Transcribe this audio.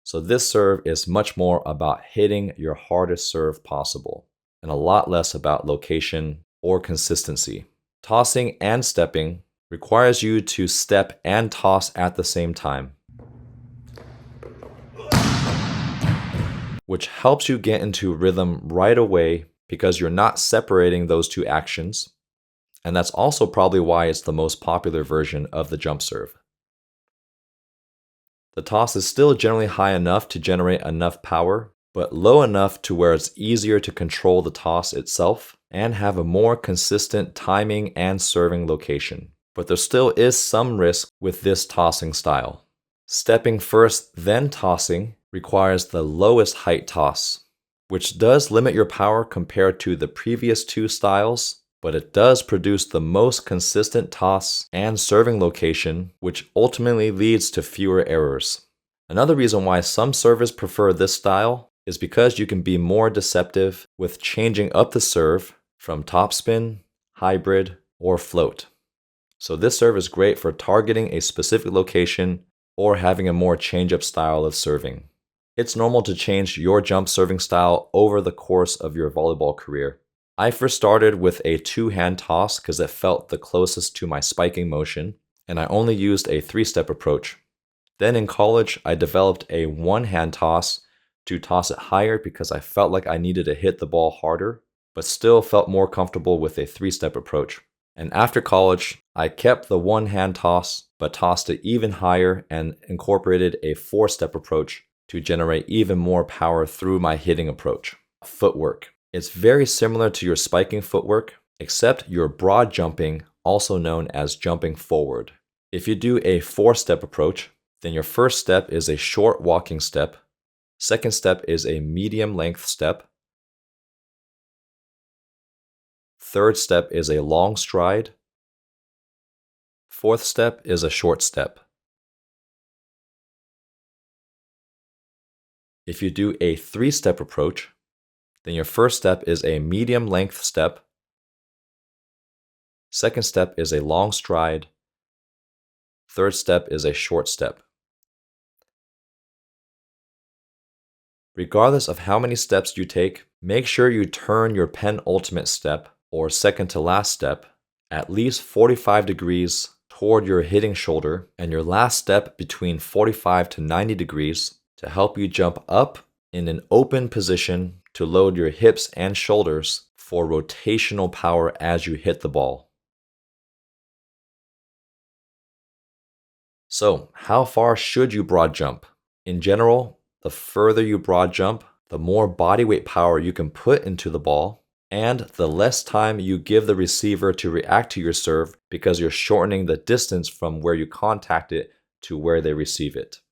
So this serve is much more about hitting your hardest serve possible, and a lot less about location or consistency. Tossing and stepping requires you to step and toss at the same time, which helps you get into rhythm right away because you're not separating those two actions, and that's also probably why it's the most popular version of the jump serve. The toss is still generally high enough to generate enough power, but low enough to where it's easier to control the toss itself and have a more consistent timing and serving location. But there still is some risk with this tossing style. Stepping first, then tossing requires the lowest height toss, which does limit your power compared to the previous two styles, but it does produce the most consistent toss and serving location, which ultimately leads to fewer errors. Another reason why some servers prefer this style is because you can be more deceptive with changing up the serve from topspin, hybrid, or float. So this serve is great for targeting a specific location or having a more change-up style of serving. It's normal to change your jump serving style over the course of your volleyball career. I first started with a two-hand toss because it felt the closest to my spiking motion, and I only used a three-step approach. Then in college, I developed a one-hand toss to toss it higher because I felt like I needed to hit the ball harder, but still felt more comfortable with a three-step approach. And after college, I kept the one-hand toss, but tossed it even higher and incorporated a four-step approach to generate even more power through my hitting approach. Footwork. It's very similar to your spiking footwork, except you're broad jumping, also known as jumping forward. If you do a four-step approach, then your first step is a short walking step, second step is a medium length step, third step is a long stride, fourth step is a short step. If you do a three-step approach, then your first step is a medium length step, second step is a long stride, third step is a short step. Regardless of how many steps you take, make sure you turn your penultimate step, or second to last step, at least 45 degrees toward your hitting shoulder, and your last step between 45 to 90 degrees to help you jump up in an open position to load your hips and shoulders for rotational power as you hit the ball. So, how far should you broad jump? In general, the further you broad jump, the more body weight power you can put into the ball, and the less time you give the receiver to react to your serve because you're shortening the distance from where you contact it to where they receive it.